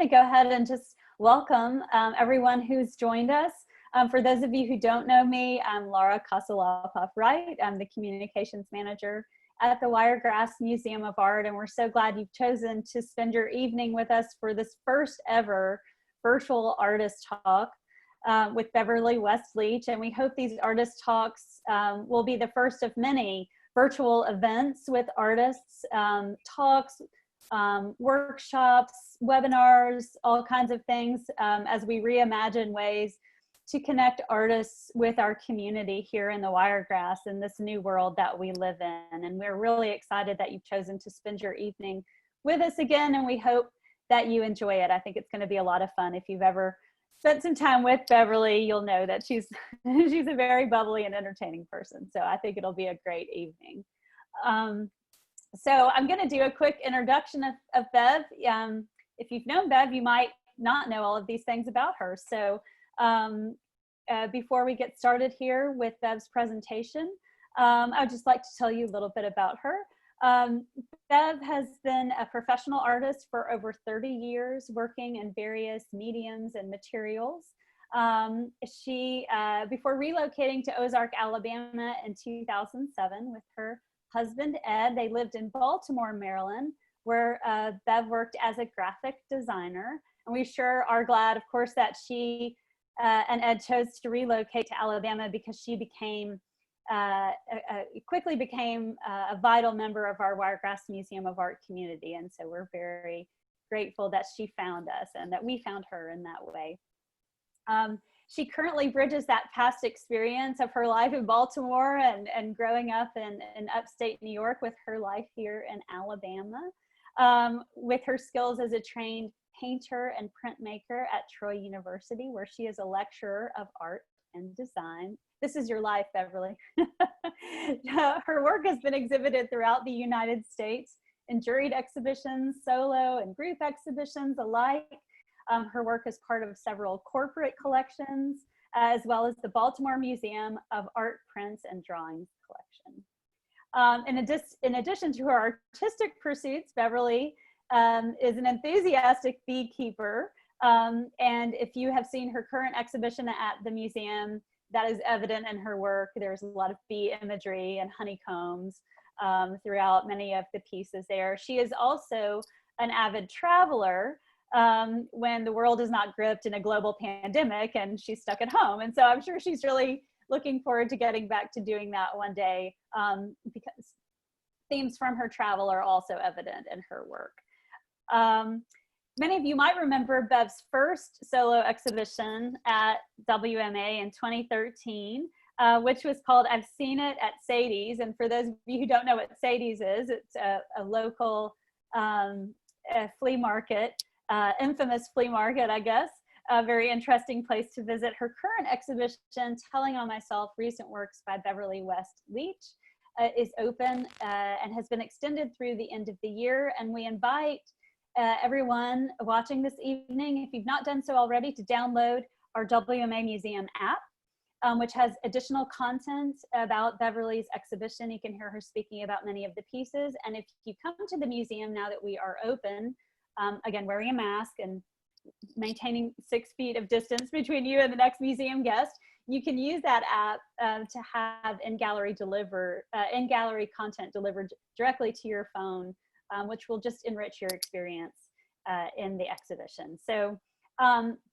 to go ahead and just welcome everyone who's joined us. For those of you who don't know me, I'm Laura Kosoloff-Wright. I'm the Communications Manager at the Wiregrass Museum of Art, and we're so glad you've chosen to spend your evening with us for this first ever virtual artist talk with Beverly West Leach. And we hope these artist talks will be the first of many virtual events with artists, talks, workshops, webinars, all kinds of things as we reimagine ways to connect artists with our community here in the Wiregrass in this new world that we live in. And we're really excited that you've chosen to spend your evening with us again, and we hope that you enjoy it. I think it's going to be a lot of fun. If you've ever spent some time with Beverly, you'll know that she's a very bubbly and entertaining person. So I think it'll be a great evening. So I'm going to do a quick introduction of Bev. If you've known Bev, you might not know all of these things about her. So before we get started here with Bev's presentation, I'd just like to tell you a little bit about her. Bev has been a professional artist for over 30 years, working in various mediums and materials. Before relocating to Ozark, Alabama in 2007 with her husband, Ed, they lived in Baltimore, Maryland, where Bev worked as a graphic designer. And we sure are glad, of course, that she and Ed chose to relocate to Alabama because she quickly became a vital member of our Wiregrass Museum of Art community. And so we're very grateful that she found us and that we found her in that way. She currently bridges that past experience of her life in Baltimore and growing up in upstate New York with her life here in Alabama, with her skills as a trained painter and printmaker at Troy University, where she is a lecturer of art and design. This is your life, Beverly. Her work has been exhibited throughout the United States in juried exhibitions, solo and group exhibitions alike. Her work is part of several corporate collections, as well as the Baltimore Museum of Art, Prints, and Drawings collection. In addition to her artistic pursuits, Beverly is an enthusiastic beekeeper. And if you have seen her current exhibition at the museum, that is evident in her work. There's a lot of bee imagery and honeycombs throughout many of the pieces there. She is also an avid traveler when the world is not gripped in a global pandemic and she's stuck at home. And so I'm sure she's really looking forward to getting back to doing that one day because themes from her travel are also evident in her work. Many of you might remember Bev's first solo exhibition at WMA in 2013, which was called I've Seen It at Sadie's. And for those of you who don't know what Sadie's is, it's a local flea market, infamous flea market, I guess. A very interesting place to visit. Her current exhibition, Telling on Myself, Recent Works by Beverly West Leach, is open and has been extended through the end of the year. And we invite everyone watching this evening, if you've not done so already, to download our WMA Museum app, which has additional content about Beverly's exhibition. You can hear her speaking about many of the pieces. And if you come to the museum now that we are open, again, wearing a mask and maintaining 6 feet of distance between you and the next museum guest, you can use that app to have in-gallery content delivered directly to your phone, which will just enrich your experience in the exhibition. So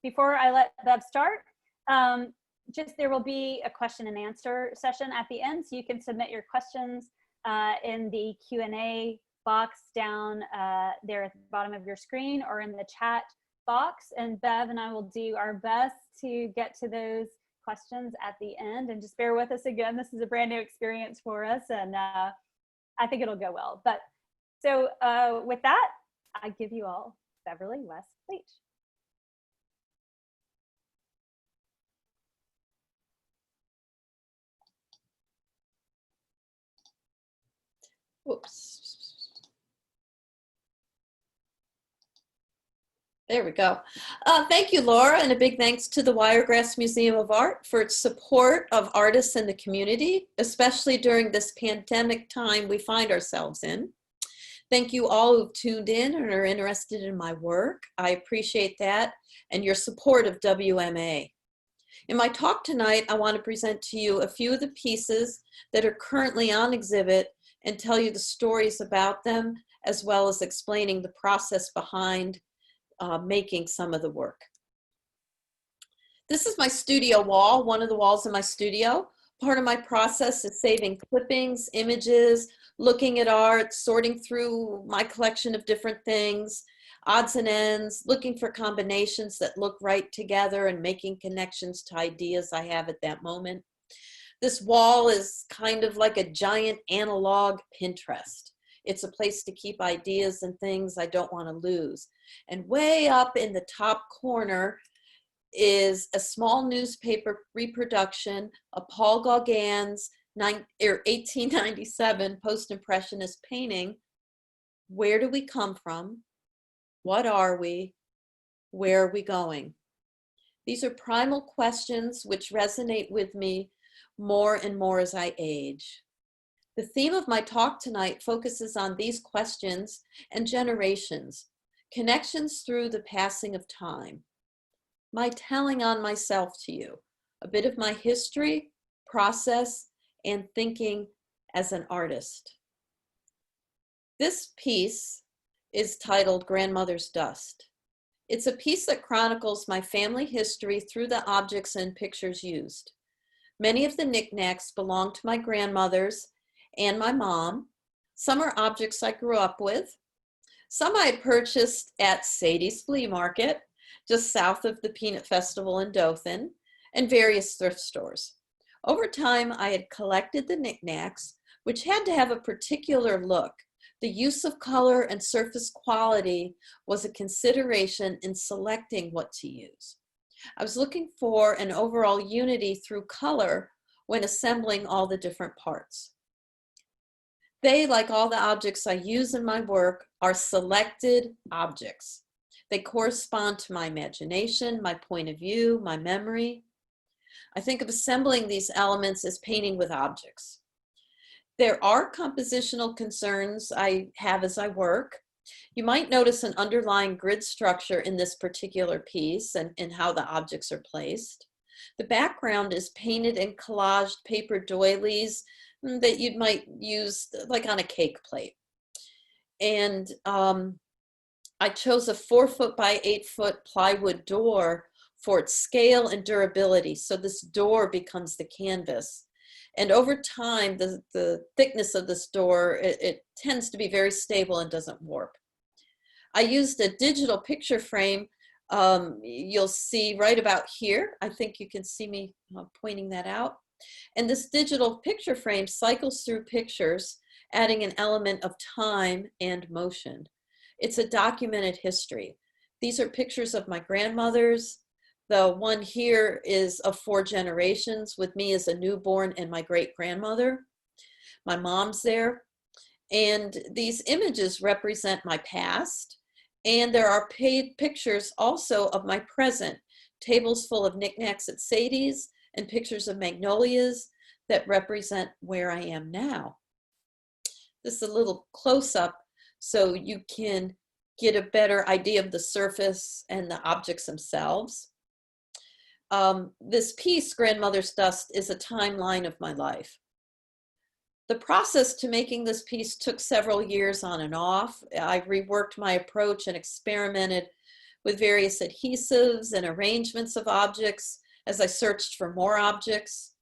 before I let Bev start, there will be a question and answer session at the end, so you can submit your questions in the Q&A box down there at the bottom of your screen or in the chat box, and Bev and I will do our best to get to those questions at the end. And just bear with us again, this is a brand new experience for us, and I think it'll go well. But so with that, I give you all Beverly West Leach. Whoops. There we go. Thank you, Laura, and a big thanks to the Wiregrass Museum of Art for its support of artists in the community, especially during this pandemic time we find ourselves in. Thank you all who've tuned in and are interested in my work. I appreciate that and your support of WMA. In my talk tonight, I want to present to you a few of the pieces that are currently on exhibit and tell you the stories about them, as well as explaining the process behind making some of the work. This is my studio wall, one of the walls in my studio. Part of my process is saving clippings, images, looking at art, sorting through my collection of different things, odds and ends, looking for combinations that look right together and making connections to ideas I have at that moment. This wall is kind of like a giant analog Pinterest. It's a place to keep ideas and things I don't want to lose. And way up in the top corner is a small newspaper reproduction of Paul Gauguin's 1897 post-impressionist painting, Where Do We Come From? What Are We? Where Are We Going? These are primal questions which resonate with me more and more as I age. The theme of my talk tonight focuses on these questions and generations, connections through the passing of time. My telling on myself to you, a bit of my history, process, and thinking as an artist. This piece is titled Grandmother's Dust. It's a piece that chronicles my family history through the objects and pictures used. Many of the knickknacks belong to my grandmothers and my mom. Some are objects I grew up with. Some I purchased at Sadie's Flea Market, just south of the Peanut Festival in Dothan, and various thrift stores. Over time, I had collected the knickknacks, which had to have a particular look. The use of color and surface quality was a consideration in selecting what to use. I was looking for an overall unity through color when assembling all the different parts. They, like all the objects I use in my work, are selected objects. They correspond to my imagination, my point of view, my memory. I think of assembling these elements as painting with objects. There are compositional concerns I have as I work. You might notice an underlying grid structure in this particular piece and how the objects are placed. The background is painted in collaged paper doilies that you might use like on a cake plate. And I chose a 4-foot by 8-foot plywood door for its scale and durability. So this door becomes the canvas. And over time, the thickness of this door, it tends to be very stable and doesn't warp. I used a digital picture frame. You'll see right about here. I think you can see me pointing that out. And this digital picture frame cycles through pictures, adding an element of time and motion. It's a documented history. These are pictures of my grandmothers. The one here is of 4 generations with me as a newborn and my great-grandmother. My mom's there. And these images represent my past. And there are paid pictures also of my present, tables full of knickknacks at Sadie's and pictures of magnolias that represent where I am now. This is a little close-up so you can get a better idea of the surface and the objects themselves. This piece, Grandmother's Dust, is a timeline of my life. The process to making this piece took several years on and off. I reworked my approach and experimented with various adhesives and arrangements of objects as I searched for more objects.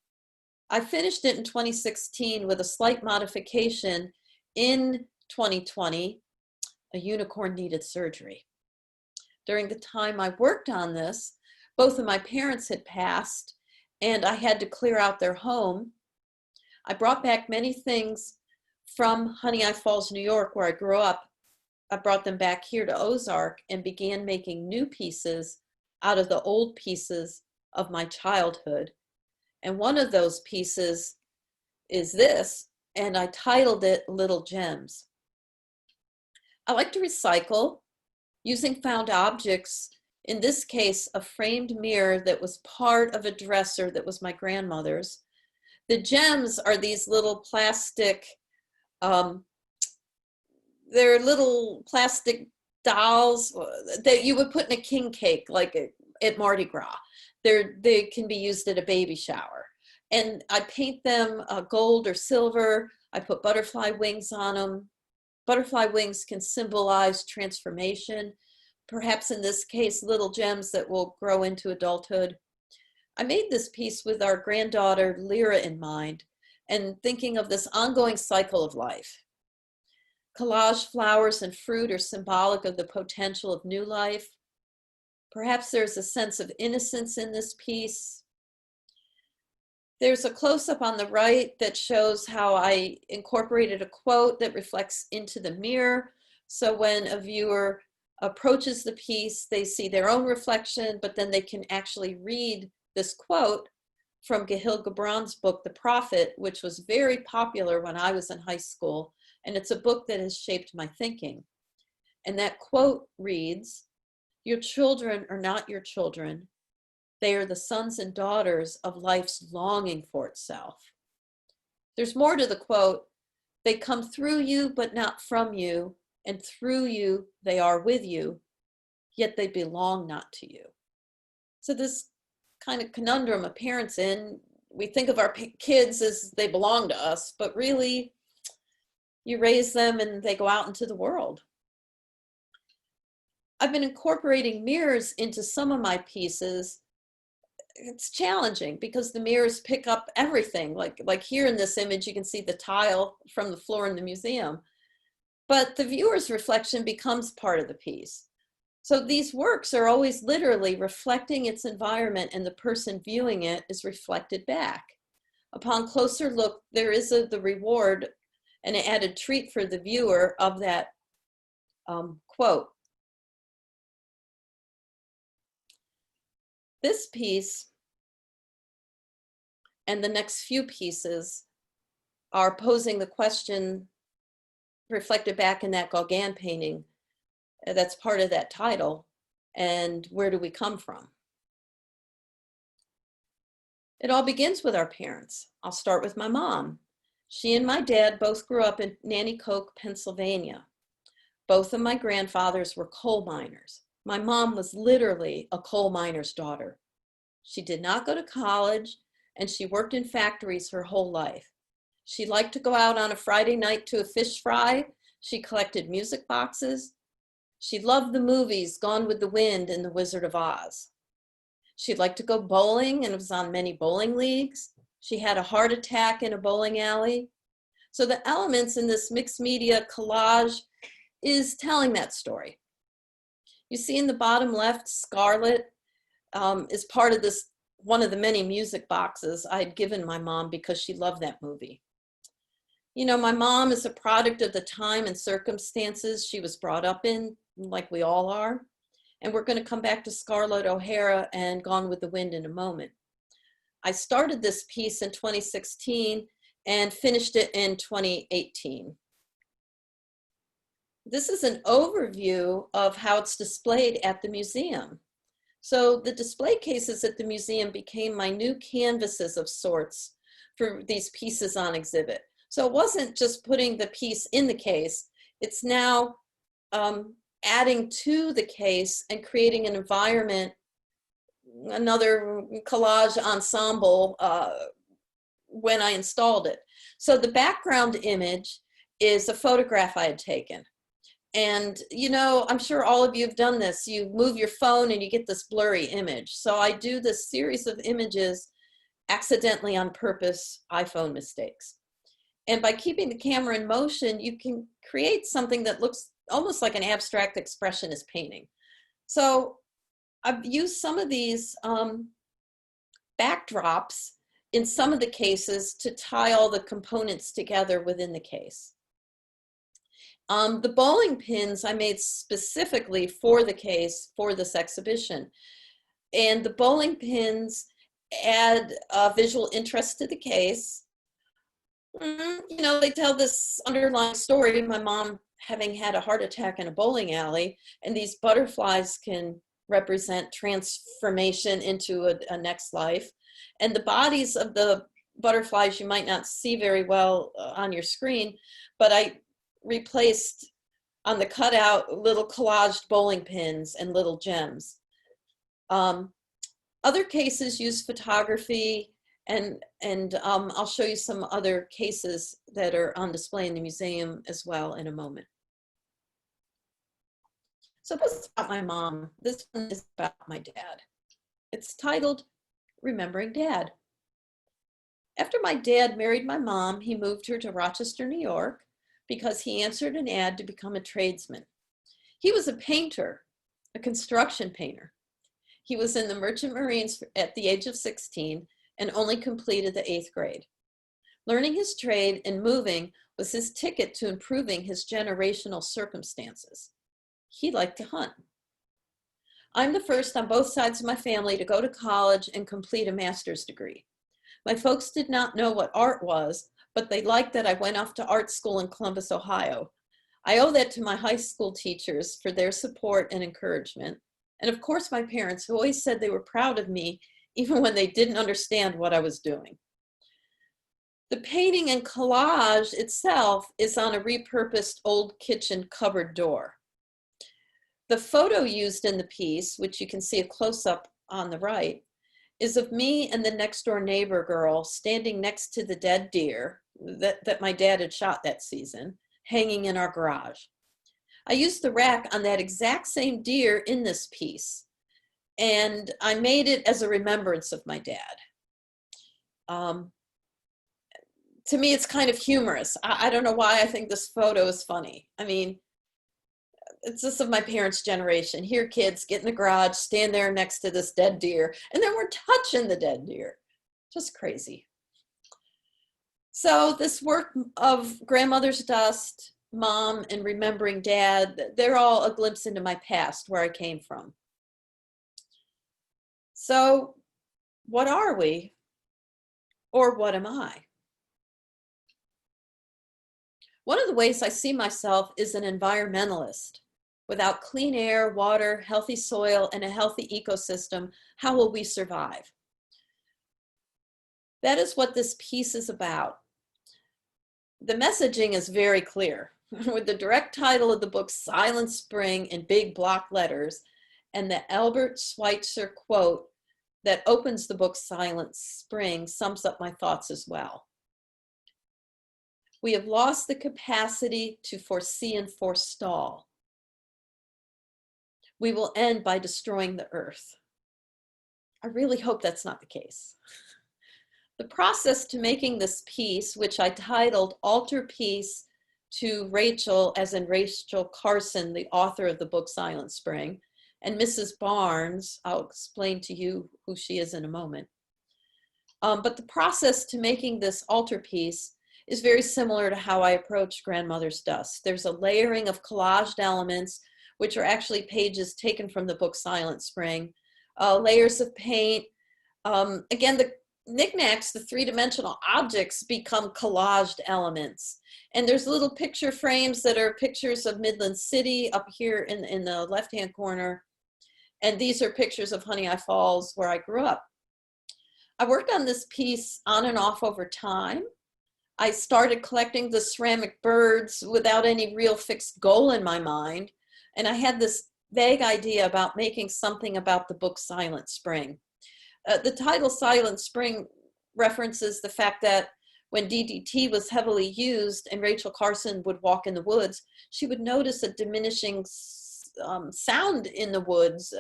I finished it in 2016 with a slight modification. In 2020, a unicorn needed surgery. During the time I worked on this, both of my parents had passed and I had to clear out their home. I brought back many things from Honey I Falls, New York, where I grew up. I brought them back here to Ozark and began making new pieces out of the old pieces of my childhood. And one of those pieces is this, and I titled it Little Gems. I like to recycle using found objects. In this case, a framed mirror that was part of a dresser that was my grandmother's. The gems are these little plastic they're little plastic dolls that you would put in a king cake, like at Mardi Gras. They can be used at a baby shower. And I paint them gold or silver. I put butterfly wings on them. Butterfly wings can symbolize transformation. Perhaps in this case, little gems that will grow into adulthood. I made this piece with our granddaughter, Lyra, in mind, and thinking of this ongoing cycle of life. Collage flowers and fruit are symbolic of the potential of new life. Perhaps there's a sense of innocence in this piece. There's a close-up on the right that shows how I incorporated a quote that reflects into the mirror. So when a viewer approaches the piece, they see their own reflection, but then they can actually read this quote from Gahil Gibran's book, The Prophet, which was very popular when I was in high school. And it's a book that has shaped my thinking. And that quote reads, "Your children are not your children. They are the sons and daughters of life's longing for itself." There's more to the quote. "They come through you, but not from you. And through you, they are with you. Yet they belong not to you." So this kind of conundrum a parent's in, we think of our kids as they belong to us, but really, you raise them and they go out into the world. I've been incorporating mirrors into some of my pieces. It's challenging because the mirrors pick up everything. Like here in this image, you can see the tile from the floor in the museum. But the viewer's reflection becomes part of the piece. So these works are always literally reflecting its environment, and the person viewing it is reflected back. Upon closer look, there is the reward, an added treat for the viewer of that quote. This piece and the next few pieces are posing the question reflected back in that Gauguin painting that's part of that title, and where do we come from? It all begins with our parents. I'll start with my mom. She and my dad both grew up in Nanticoke, Pennsylvania. Both of my grandfathers were coal miners. My mom was literally a coal miner's daughter. She did not go to college, and she worked in factories her whole life. She liked to go out on a Friday night to a fish fry. She collected music boxes. She loved the movies Gone with the Wind and The Wizard of Oz. She liked to go bowling and was on many bowling leagues. She had a heart attack in a bowling alley. So the elements in this mixed media collage is telling that story. You see in the bottom left, Scarlet is part of this, one of the many music boxes I had given my mom because she loved that movie. You know, my mom is a product of the time and circumstances she was brought up in, like we all are. And we're going to come back to Scarlett O'Hara and Gone with the Wind in a moment. I started this piece in 2016 and finished it in 2018. This is an overview of how it's displayed at the museum. So the display cases at the museum became my new canvases of sorts for these pieces on exhibit. So it wasn't just putting the piece in the case, it's now adding to the case and creating an environment, another collage ensemble when I installed it. So the background image is a photograph I had taken. And, you know, I'm sure all of you have done this. You move your phone and you get this blurry image. So I do this series of images accidentally on purpose, iPhone mistakes. And by keeping the camera in motion, you can create something that looks almost like an abstract expressionist painting. So I've used some of these backdrops in some of the cases to tie all the components together within the case. The bowling pins I made specifically for the case for this exhibition. And the bowling pins add visual interest to the case. You know, they tell this underlying story, my mom having had a heart attack in a bowling alley, and these butterflies can represent transformation into a next life. And the bodies of the butterflies you might not see very well on your screen, but I replaced on the cutout, little collaged bowling pins and little gems. Other cases use photography, and I'll show you some other cases that are on display in the museum as well in a moment. So this is about my mom. This one is about my dad. It's titled Remembering Dad. After my dad married my mom, he moved her to Rochester, New York, because he answered an ad to become a tradesman. He was a painter, a construction painter. He was in the Merchant Marines at the age of 16 and only completed the 8th grade. Learning his trade and moving was his ticket to improving his generational circumstances. He liked to hunt. I'm the first on both sides of my family to go to college and complete a master's degree. My folks did not know what art was, but they liked that I went off to art school in Columbus, Ohio. I owe that to my high school teachers for their support and encouragement. And of course, my parents, who always said they were proud of me, even when they didn't understand what I was doing. The painting and collage itself is on a repurposed old kitchen cupboard door. The photo used in the piece, which you can see a close-up on the right, is of me and the next door neighbor girl standing next to the dead deer that my dad had shot that season, hanging in our garage. I used the rack on that exact same deer in this piece, and I made it as a remembrance of my dad. To me, it's kind of humorous. I don't know why I think this photo is funny. I mean, it's just of my parents' generation. Here, kids get in the garage, stand there next to this dead deer, and then we're touching the dead deer. Just crazy. So this work of Grandmother's Dust, Mom, and Remembering Dad, they're all a glimpse into my past, where I came from. So what are we? Or what am I? One of the ways I see myself is an environmentalist. Without clean air, water, healthy soil, and a healthy ecosystem, how will we survive? That is what this piece is about. The messaging is very clear, with the direct title of the book, Silent Spring, in big block letters, and the Albert Schweitzer quote that opens the book, Silent Spring, sums up my thoughts as well. We have lost the capacity to foresee and forestall. We will end by destroying the earth. I really hope that's not the case. The process to making this piece, which I titled Altarpiece to Rachel, as in Rachel Carson, the author of the book Silent Spring, and Mrs. Barnes, I'll explain to you who she is in a moment. But the process to making this altarpiece is very similar to how I approach Grandmother's Dust. There's a layering of collaged elements, which are actually pages taken from the book Silent Spring, layers of paint. Again, the knickknacks, the three-dimensional objects, become collaged elements. And there's little picture frames that are pictures of Midland City up here in the left-hand corner. And these are pictures of Honey Eye Falls, where I grew up. I worked on this piece on and off over time. I started collecting the ceramic birds without any real fixed goal in my mind. And I had this vague idea about making something about the book Silent Spring. The title Silent Spring references the fact that when DDT was heavily used and Rachel Carson would walk in the woods, she would notice a diminishing sound in the woods,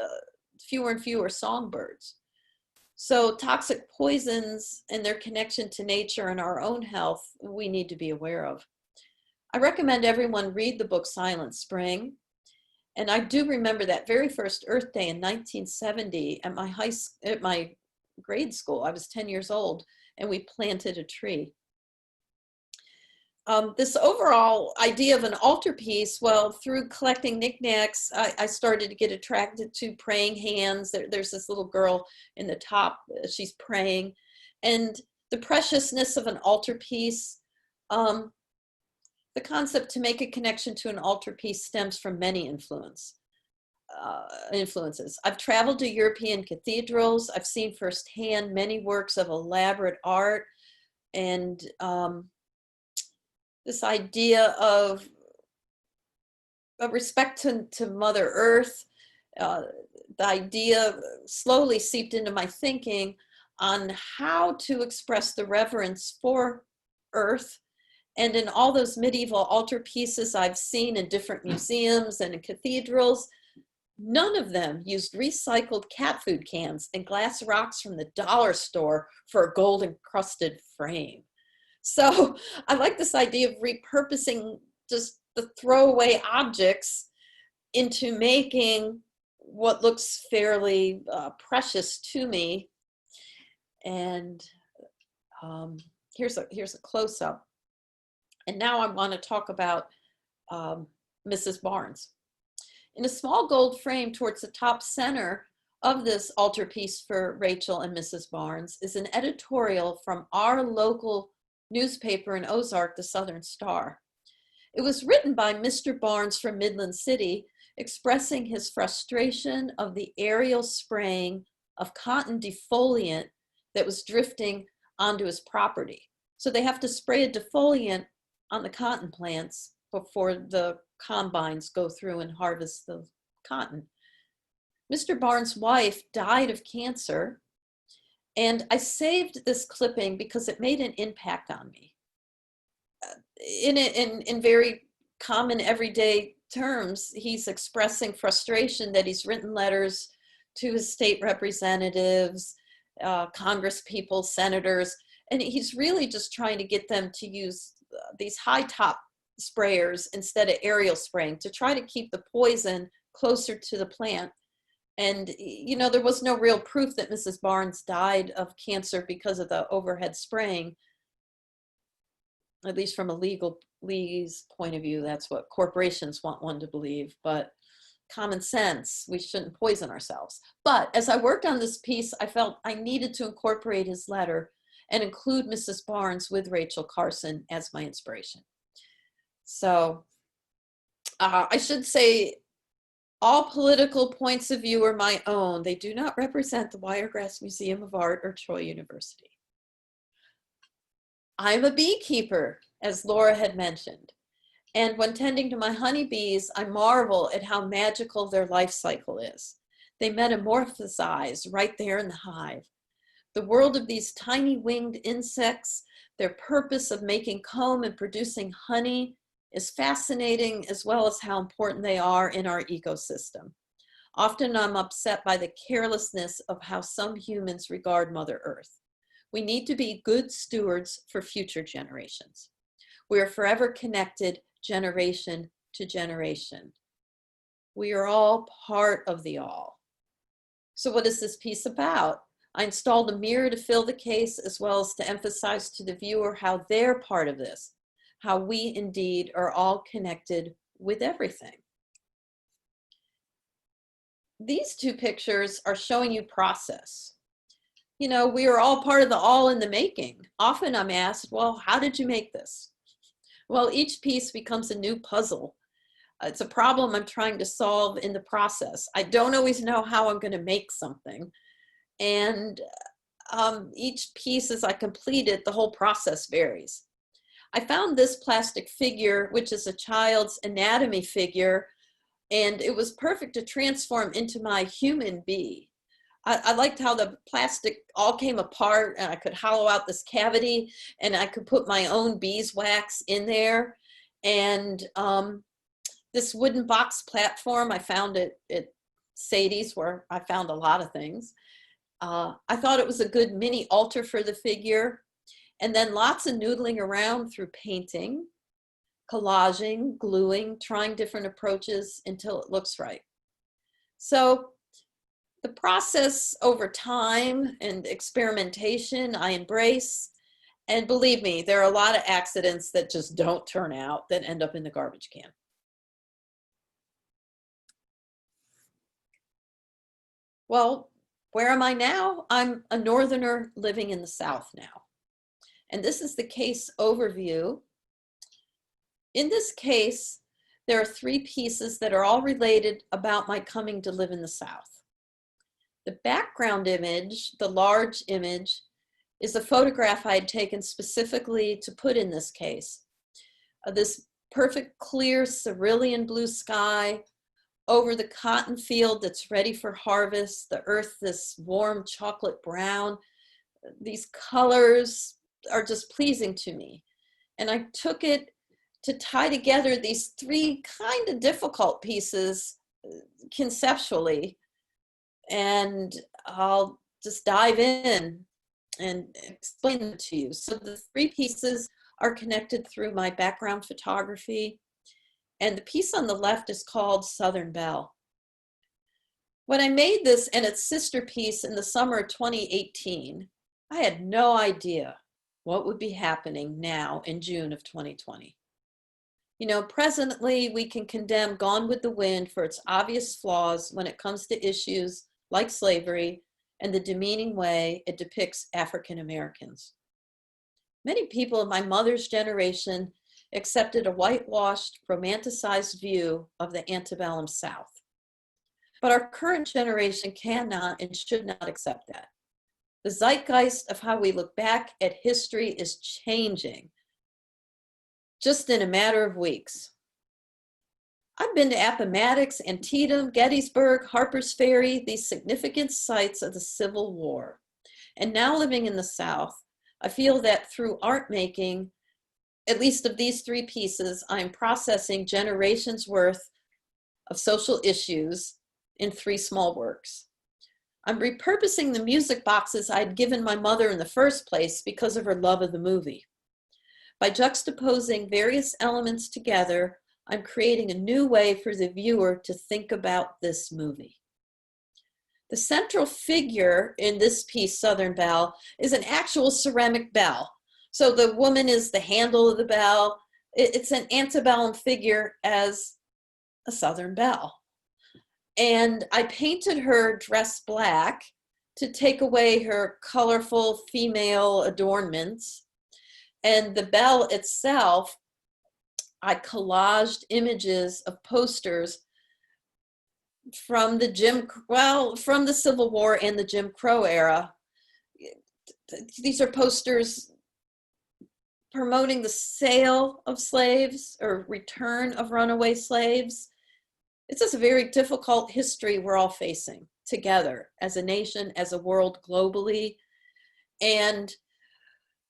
fewer and fewer songbirds. So toxic poisons and their connection to nature and our own health, we need to be aware of. I recommend everyone read the book Silent Spring. And I do remember that very first Earth Day in 1970 at my grade school. I was 10 years old, and we planted a tree. This overall idea of an altarpiece, well, through collecting knickknacks, I started to get attracted to praying hands. There's this little girl in the top, she's praying. And the preciousness of an altarpiece, the concept to make a connection to an altarpiece stems from many influences. I've traveled to European cathedrals. I've seen firsthand many works of elaborate art, and this idea of a respect to Mother Earth. The idea slowly seeped into my thinking on how to express the reverence for Earth. And in all those medieval altarpieces I've seen in different museums and in cathedrals, none of them used recycled cat food cans and glass rocks from the dollar store for a gold encrusted frame. So I like this idea of repurposing just the throwaway objects into making what looks fairly precious to me. And here's a close-up. And now I want to talk about Mrs. Barnes. In a small gold frame towards the top center of this altarpiece for Rachel and Mrs. Barnes is an editorial from our local newspaper in Ozark, the Southern Star. It was written by Mr. Barnes from Midland City, expressing his frustration of the aerial spraying of cotton defoliant that was drifting onto his property. So they have to spray a defoliant on the cotton plants before the combines go through and harvest the cotton. Mr. Barnes' wife died of cancer, and I saved this clipping because it made an impact on me. In very common everyday terms, he's expressing frustration that he's written letters to his state representatives, Congress people, senators, and he's really just trying to get them to use these high top sprayers instead of aerial spraying to try to keep the poison closer to the plant. And, you know, there was no real proof that Mrs. Barnes died of cancer because of the overhead spraying. At least from a legalese point of view, that's what corporations want one to believe. But common sense, we shouldn't poison ourselves. But as I worked on this piece, I felt I needed to incorporate his letter and include Mrs. Barnes with Rachel Carson as my inspiration. So I should say all political points of view are my own. They do not represent the Wiregrass Museum of Art or Troy University. I'm a beekeeper, as Laura had mentioned. And when tending to my honeybees, I marvel at how magical their life cycle is. They metamorphosize right there in the hive. The world of these tiny winged insects, their purpose of making comb and producing honey is fascinating, as well as how important they are in our ecosystem. Often I'm upset by the carelessness of how some humans regard Mother Earth. We need to be good stewards for future generations. We are forever connected generation to generation. We are all part of the all. So what is this piece about? I installed a mirror to fill the case, as well as to emphasize to the viewer how they're part of this, how we indeed are all connected with everything. These two pictures are showing you process. You know, we are all part of the all in the making. Often I'm asked, well, how did you make this? Well, each piece becomes a new puzzle. It's a problem I'm trying to solve in the process. I don't always know how I'm going to make something. And each piece, as I complete it, the whole process varies. I found this plastic figure, which is a child's anatomy figure, and it was perfect to transform into my human bee. I liked how the plastic all came apart, and I could hollow out this cavity, and I could put my own beeswax in there. And this wooden box platform, I found it at Sadie's, where I found a lot of things. I thought it was a good mini altar for the figure. And then lots of noodling around through painting, collaging, gluing, trying different approaches until it looks right. So the process over time and experimentation I embrace. And believe me, there are a lot of accidents that just don't turn out, that end up in the garbage can. Well, where am I now? I'm a Northerner living in the South now. And this is the case overview. In this case, there are 3 pieces that are all related about my coming to live in the South. The background image, the large image, is a photograph I had taken specifically to put in this case. This perfect clear cerulean blue sky over the cotton field that's ready for harvest, the earth this warm chocolate brown. These colors are just pleasing to me. And I took it to tie together these three kind of difficult pieces conceptually. And I'll just dive in and explain them to you. So the three pieces are connected through my background photography. And the piece on the left is called Southern Belle. When I made this and its sister piece in the summer of 2018, I had no idea what would be happening now in June of 2020. You know, presently we can condemn Gone with the Wind for its obvious flaws when it comes to issues like slavery and the demeaning way it depicts African Americans. Many people of my mother's generation accepted a whitewashed, romanticized view of the antebellum South. But our current generation cannot and should not accept that. The zeitgeist of how we look back at history is changing just in a matter of weeks. I've been to Appomattox, Antietam, Gettysburg, Harper's Ferry, these significant sites of the Civil War. And now living in the South, I feel that through art making, at least of these three pieces, I'm processing generations worth of social issues in three small works. I'm repurposing the music boxes I'd given my mother in the first place because of her love of the movie. By juxtaposing various elements together, I'm creating a new way for the viewer to think about this movie. The central figure in this piece, Southern Belle, is an actual ceramic bell. So the woman is the handle of the bell. It's an antebellum figure as a Southern belle. And I painted her dressed black to take away her colorful female adornments. And the bell itself, I collaged images of posters from from the Civil War and the Jim Crow era. These are posters promoting the sale of slaves or return of runaway slaves. It's just a very difficult history we're all facing together as a nation, as a world globally. And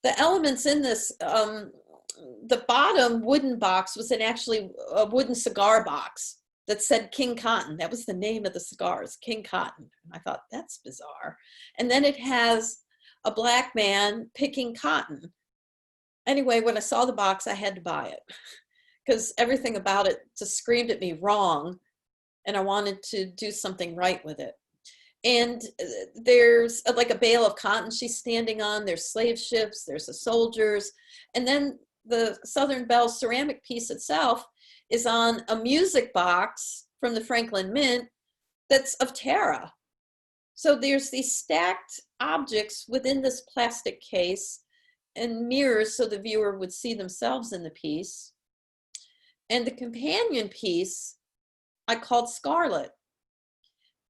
the elements in this, the bottom wooden box was actually a wooden cigar box that said King Cotton. That was the name of the cigars, King Cotton. I thought, that's bizarre. And then it has a black man picking cotton. Anyway, when I saw the box, I had to buy it because everything about it just screamed at me wrong. And I wanted to do something right with it. And there's like a bale of cotton she's standing on. There's slave ships, there's the soldiers. And then the Southern Belle ceramic piece itself is on a music box from the Franklin Mint that's of Tara. So there's these stacked objects within this plastic case and mirrors so the viewer would see themselves in the piece. And the companion piece I called Scarlet.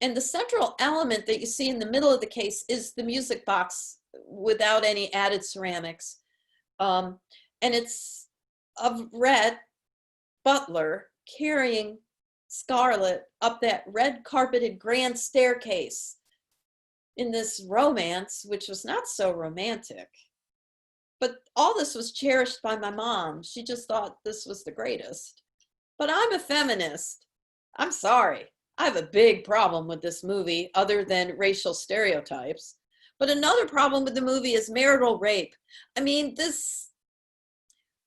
And the central element that you see in the middle of the case is the music box without any added ceramics. And it's of Rhett Butler carrying Scarlet up that red carpeted grand staircase in this romance, which was not so romantic. But all this was cherished by my mom. She just thought this was the greatest. But I'm a feminist. I'm sorry. I have a big problem with this movie other than racial stereotypes. But another problem with the movie is marital rape. I mean,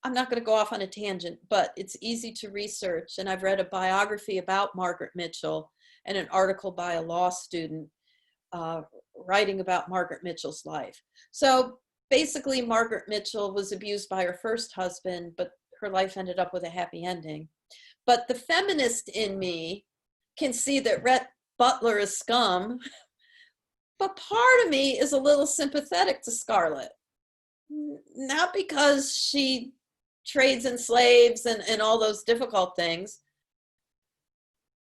I'm not going to go off on a tangent, but it's easy to research. And I've read a biography about Margaret Mitchell and an article by a law student writing about Margaret Mitchell's life. So basically, Margaret Mitchell was abused by her first husband, but her life ended up with a happy ending. But the feminist in me can see that Rhett Butler is scum, but part of me is a little sympathetic to Scarlet. Not because she trades in slaves and all those difficult things,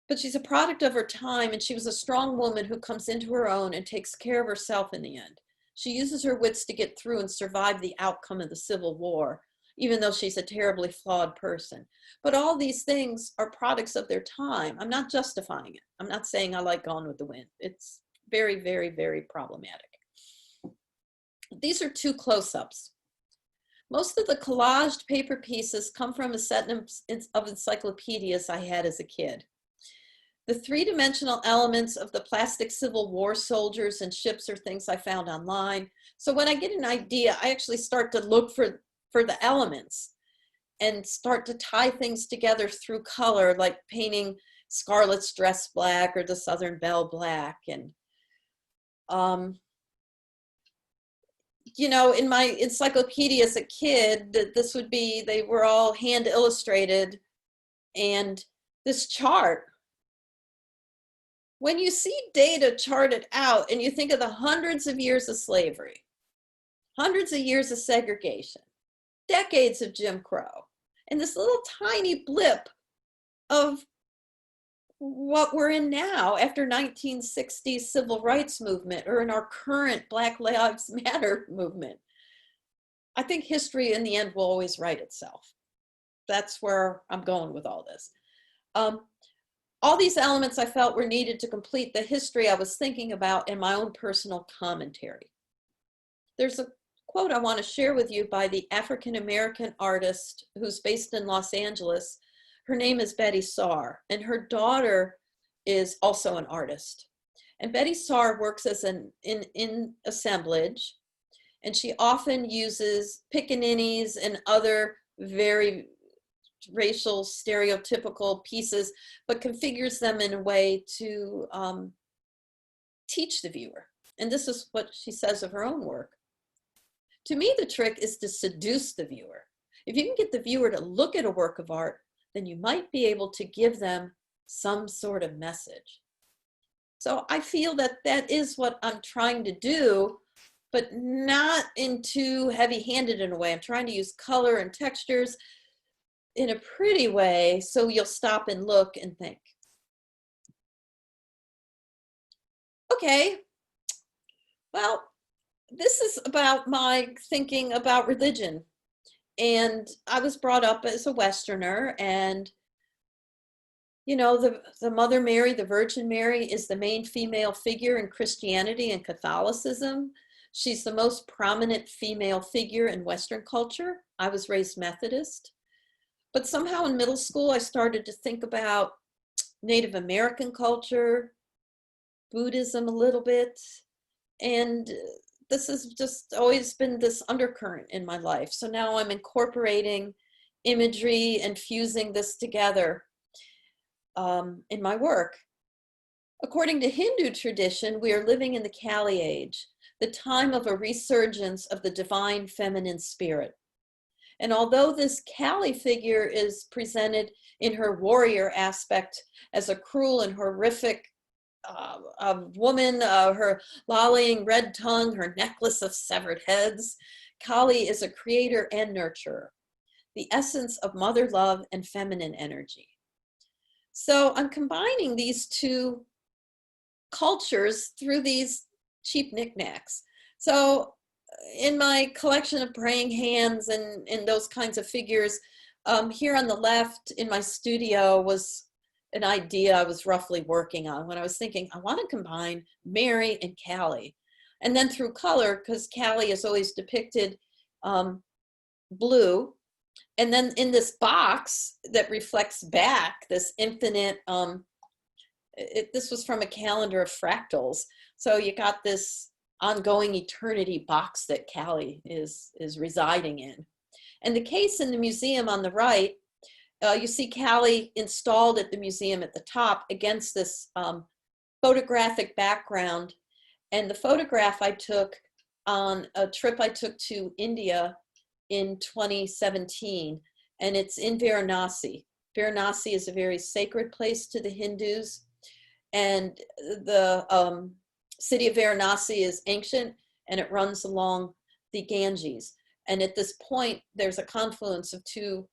but she's a product of her time, and she was a strong woman who comes into her own and takes care of herself in the end. She uses her wits to get through and survive the outcome of the Civil War. even though she's a terribly flawed person. But all these things are products of their time. I'm not justifying it. I'm not saying I like Gone with the Wind. It's very, very, very problematic. These are two close-ups. Most of the collaged paper pieces come from a set of encyclopedias I had as a kid. The three-dimensional elements of the plastic Civil War soldiers and ships are things I found online. So when I get an idea, I actually start to look for the elements and start to tie things together through color, like painting Scarlett's dress black or the Southern Belle black. And, you know, in my encyclopedia as a kid, this would be, they were all hand illustrated. And this chart, when you see data charted out and you think of the hundreds of years of slavery, hundreds of years of segregation, decades of Jim Crow, and this little tiny blip of what we're in now after 1960s civil rights movement, or in our current Black Lives Matter movement, I think history in the end will always write itself. That's where I'm going with all this. All these elements I felt were needed to complete the history I was thinking about in my own personal commentary. There's a quote I want to share with you by the African-American artist who's based in Los Angeles. Her name is Betty Saar, and her daughter is also an artist. And Betty Saar works as in assemblage, and she often uses pickaninnies and other very racial stereotypical pieces, but configures them in a way to teach the viewer. And this is what she says of her own work. To me, the trick is to seduce the viewer. If you can get the viewer to look at a work of art, then you might be able to give them some sort of message. So I feel that that is what I'm trying to do, but not in too heavy-handed in a way. I'm trying to use color and textures in a pretty way so you'll stop and look and think. Okay, well, this is about my thinking about religion. And I was brought up as a Westerner, and you know, the Mother Mary, the Virgin Mary, is the main female figure in Christianity and Catholicism. She's the most prominent female figure in Western culture. I was raised Methodist. But somehow in middle school, I started to think about Native American culture, Buddhism a little bit, and this has just always been this undercurrent in my life. So now I'm incorporating imagery and fusing this together in my work. According to Hindu tradition, we are living in the Kali age, the time of a resurgence of the divine feminine spirit. And although this Kali figure is presented in her warrior aspect as a cruel and horrific woman, her lollying red tongue, her necklace of severed heads, Kali is a creator and nurturer, the essence of mother love and feminine energy. So I'm combining these two cultures through these cheap knickknacks. So in my collection of praying hands and those kinds of figures, here on the left in my studio was an idea I was roughly working on when I was thinking, I want to combine Mary and Kali. And then through color, because Kali is always depicted blue. And then in this box that reflects back this infinite, this was from a calendar of fractals. So you got this ongoing eternity box that Kali is residing in. And the case in the museum on the right, you see Kali installed at the museum at the top against this photographic background. And the photograph I took on a trip I took to India in 2017, and it's in Varanasi. Varanasi is a very sacred place to the Hindus, and the city of Varanasi is ancient, and it runs along the Ganges. And at this point, there's a confluence of two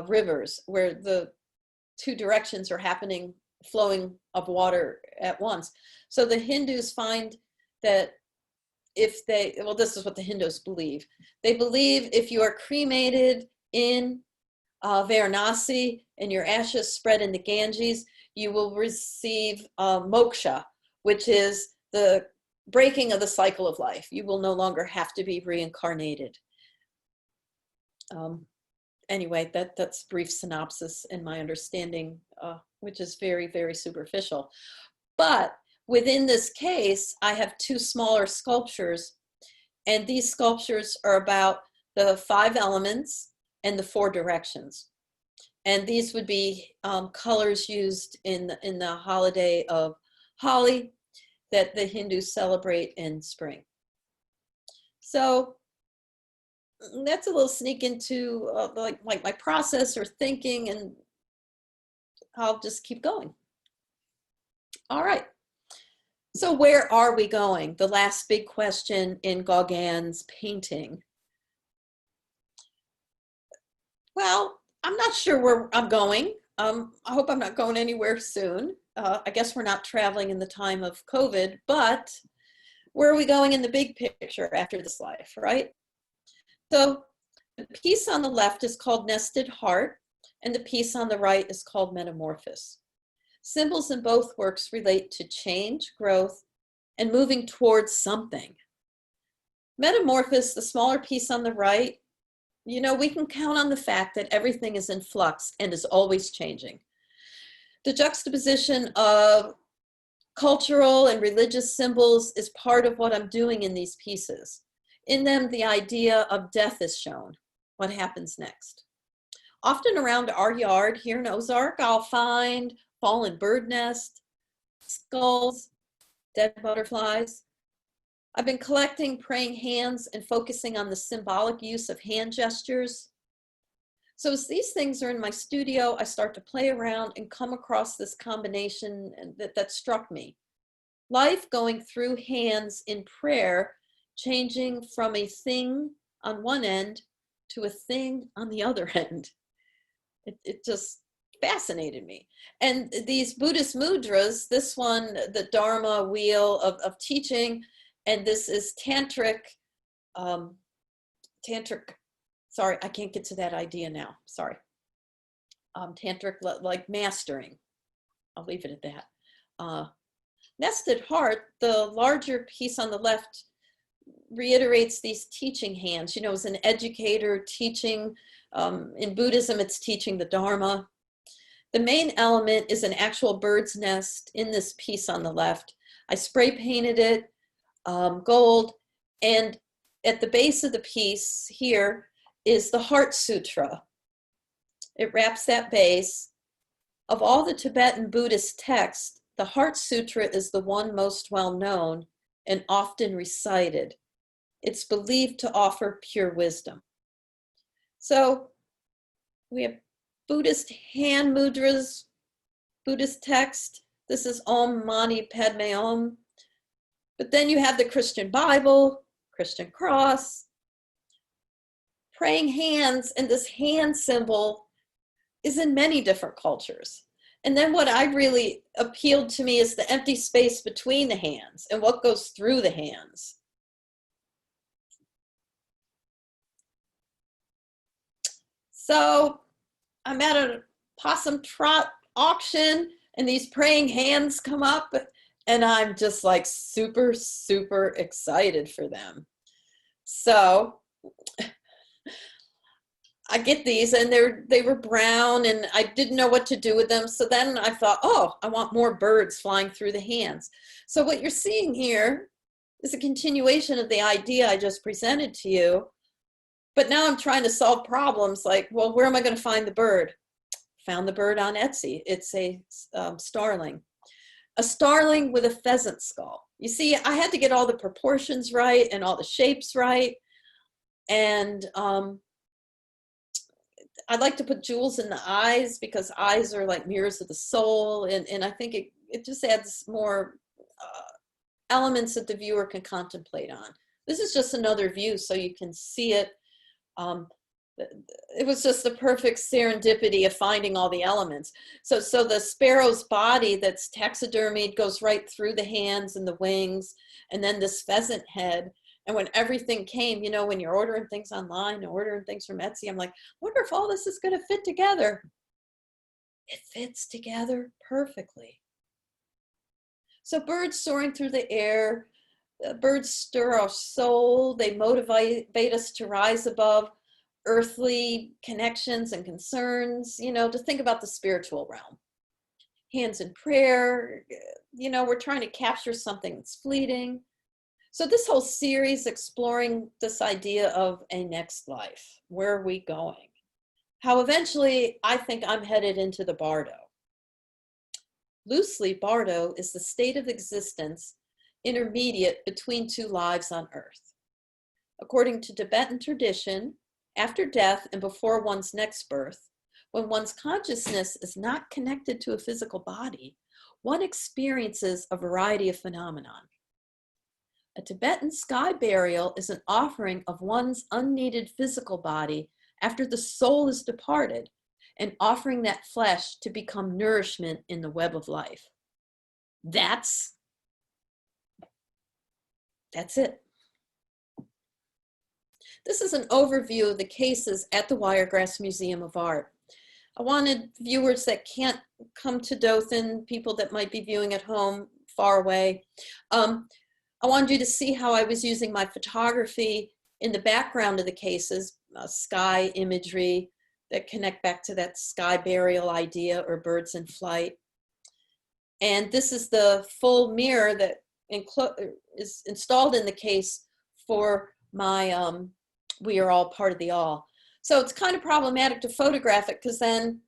rivers where the two directions are happening, flowing of water at once. So the Hindus find that if they, well, this is what the Hindus believe. They believe if you are cremated in Varanasi and your ashes spread in the Ganges, you will receive moksha, which is the breaking of the cycle of life. You will no longer have to be reincarnated. Anyway, that's brief synopsis in my understanding, which is very, very superficial. But within this case, I have two smaller sculptures, and these sculptures are about the 5 elements and the 4 directions. And these would be colors used in the holiday of Holi that the Hindus celebrate in spring. So that's a little sneak into like my process or thinking, and I'll just keep going. All right. So where are we going? The last big question in Gauguin's painting. Well, I'm not sure where I'm going. I hope I'm not going anywhere soon. I guess we're not traveling in the time of COVID, but where are we going in the big picture after this life, right? So the piece on the left is called Nested Heart, and the piece on the right is called Metamorphosis. Symbols in both works relate to change, growth, and moving towards something. Metamorphosis, the smaller piece on the right, you know, we can count on the fact that everything is in flux and is always changing. The juxtaposition of cultural and religious symbols is part of what I'm doing in these pieces. In them, the idea of death is shown, what happens next. Often around our yard here in Ozark, I'll find fallen bird nests, skulls, dead butterflies. I've been collecting praying hands and focusing on the symbolic use of hand gestures. So as these things are in my studio, I start to play around and come across this combination that struck me. Life going through hands in prayer, changing from a thing on one end to a thing on the other end. It just fascinated me. And these Buddhist mudras, this one, the Dharma wheel of teaching, and this is tantric, sorry, I can't get to that idea now, sorry. Tantric, like mastering, I'll leave it at that. Nested Heart, the larger piece on the left, reiterates these teaching hands. You know, as an educator teaching, in Buddhism, it's teaching the Dharma. The main element is an actual bird's nest in this piece on the left. I spray painted it gold, and at the base of the piece here is the Heart Sutra. It wraps that base. Of all the Tibetan Buddhist texts, the Heart Sutra is the one most well known and often recited. It's believed to offer pure wisdom. So we have Buddhist hand mudras, Buddhist text. This is Om Mani Padme Om. But then you have the Christian Bible, Christian cross, praying hands, and this hand symbol is in many different cultures. And then what I really appealed to me is the empty space between the hands and what goes through the hands. So I'm at a possum trot auction and these praying hands come up, and I'm just like super, super excited for them. So I get these, and they were brown, and I didn't know what to do with them. So then I thought, oh, I want more birds flying through the hands. So what you're seeing here is a continuation of the idea I just presented to you. But now I'm trying to solve problems like, well, where am I going to find the bird? Found the bird on Etsy. It's a starling. A starling with a pheasant skull. You see, I had to get all the proportions right and all the shapes right. And I'd like to put jewels in the eyes because eyes are like mirrors of the soul. And I think it just adds more elements that the viewer can contemplate on. This is just another view so you can see it. It was just the perfect serendipity of finding all the elements. So the sparrow's body that's taxidermied goes right through the hands and the wings, and then this pheasant head. And when everything came, you know, when you're ordering things online and ordering things from Etsy, I'm like, I wonder if all this is going to fit together. It fits together perfectly. So birds soaring through the air, birds stir our soul. They motivate us to rise above earthly connections and concerns, you know, to think about the spiritual realm. Hands in prayer, you know, we're trying to capture something that's fleeting. So this whole series exploring this idea of a next life. Where are we going? How eventually I think I'm headed into the bardo. Loosely, bardo is the state of existence intermediate between two lives on earth. According to Tibetan tradition, after death and before one's next birth, when one's consciousness is not connected to a physical body, one experiences a variety of phenomenon. A Tibetan sky burial is an offering of one's unneeded physical body after the soul has departed, and offering that flesh to become nourishment in the web of life. That's it. This is an overview of the cases at the Wiregrass Museum of Art. I wanted viewers that can't come to Dothan, people that might be viewing at home far away, I wanted you to see how I was using my photography in the background of the cases, sky imagery that connect back to that sky burial idea or birds in flight. And this is the full mirror that is installed in the case for my We Are All Part of the All. So it's kind of problematic to photograph it because then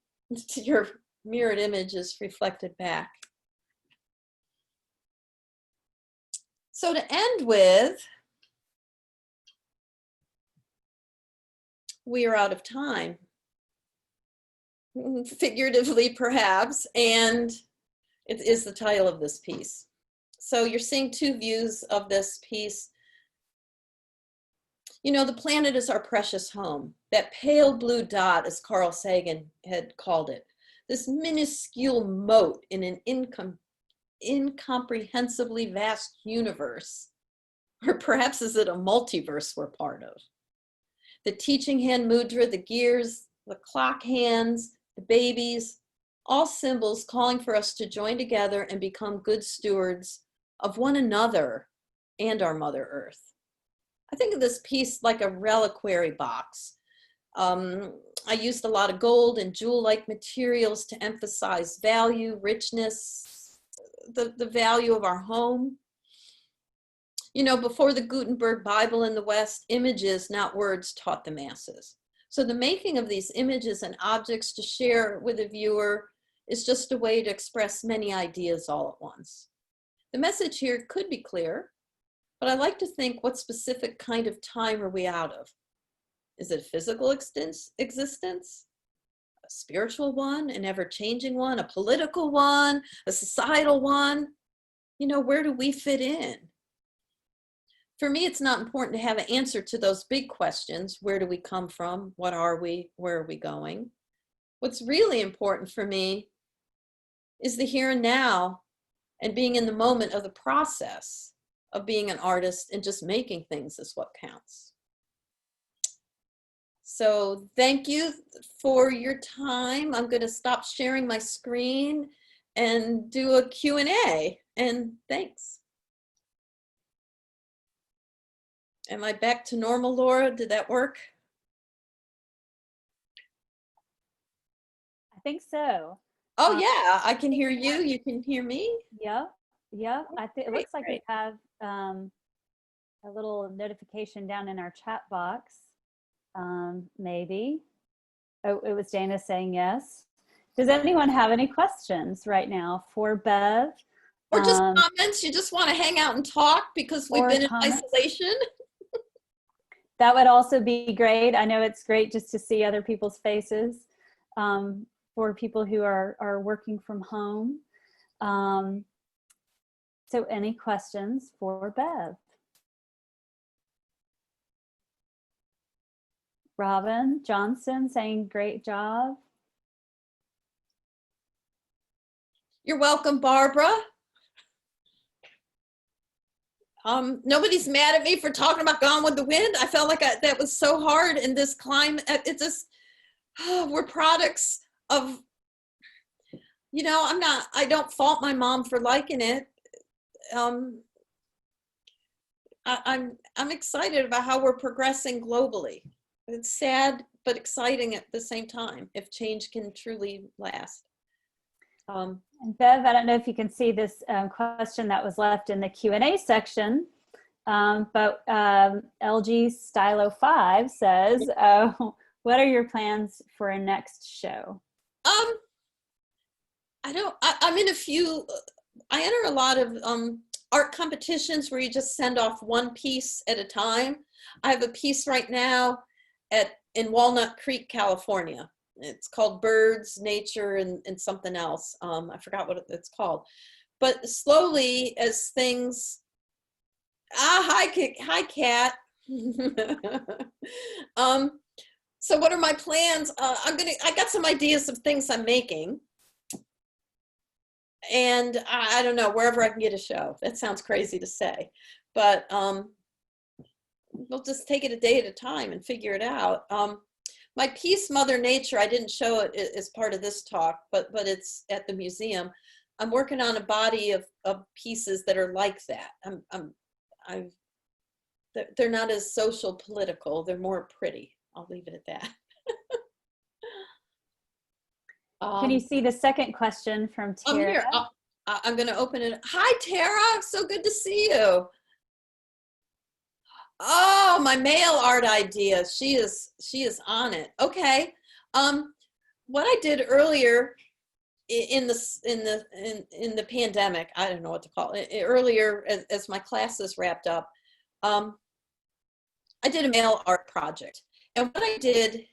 your mirrored image is reflected back. So to end with, we are out of time, figuratively perhaps, and it is the title of this piece. So you're seeing two views of this piece. You know, the planet is our precious home. That pale blue dot, as Carl Sagan had called it, this minuscule mote in an incomprehensibly vast universe, or perhaps is it a multiverse we're part of? The teaching hand mudra, the gears, the clock hands, the babies, all symbols calling for us to join together and become good stewards of one another and our Mother Earth. I think of this piece like a reliquary box. I used a lot of gold and jewel-like materials to emphasize value, richness, the value of our home. You know, before the Gutenberg Bible in the West, images, not words, taught the masses. So the making of these images and objects to share with a viewer is just a way to express many ideas all at once. The message here could be clear, but I like to think, what specific kind of time are we out of? Is it a physical existence? A spiritual one, an ever-changing one, a political one, a societal one? You know, where do we fit in? For me, it's not important to have an answer to those big questions. Where do we come from? What are we? Where are we going? What's really important for me is the here and now and being in the moment of the process of being an artist, and just making things is what counts. So thank you for your time. I'm going to stop sharing my screen and do a Q&A, and thanks. Am I back to normal, Laura? Did that work? I think so. Oh yeah, I can hear you. You can hear me? Yep. Yep. I think it looks like Great. we have a little notification down in our chat box. Maybe. Oh, it was Dana saying yes. Does anyone have any questions right now for Bev? Or just comments? You just want to hang out and talk because we've been in isolation? That would also be great. I know it's great just to see other people's faces for people who are working from home. So any questions for Bev? Robin Johnson saying great job. You're welcome, Barbara. Nobody's mad at me for talking about Gone with the Wind. I felt like that was so hard in this climate. It just, we're products of, I don't fault my mom for liking it. I'm excited about how we're progressing globally. It's sad, but exciting at the same time, if change can truly last. And Bev, I don't know if you can see this question that was left in the Q&A section, but LG Stylo 5 says, what are your plans for a next show? I'm in a few, I enter a lot of art competitions where you just send off one piece at a time. I have a piece right now in Walnut Creek, California. It's called Birds, Nature, and something else. I forgot what it's called. But slowly, as things, hi, Kat. So what are my plans? I got some ideas of things I'm making. And I don't know, wherever I can get a show. That sounds crazy to say, but we'll just take it a day at a time and figure it out. My piece, Mother Nature, I didn't show it as part of this talk, but it's at the museum. I'm working on a body of pieces that are like that. They're not as social political. They're more pretty. I'll leave it at that. Can you see the second question from Tara? Here. I'm going to open it. Hi, Tara. So good to see you. Oh, my mail art idea. She is on it. Okay. What I did earlier in the pandemic, I don't know what to call it. Earlier, as my classes wrapped up, I did a mail art project. And what I did,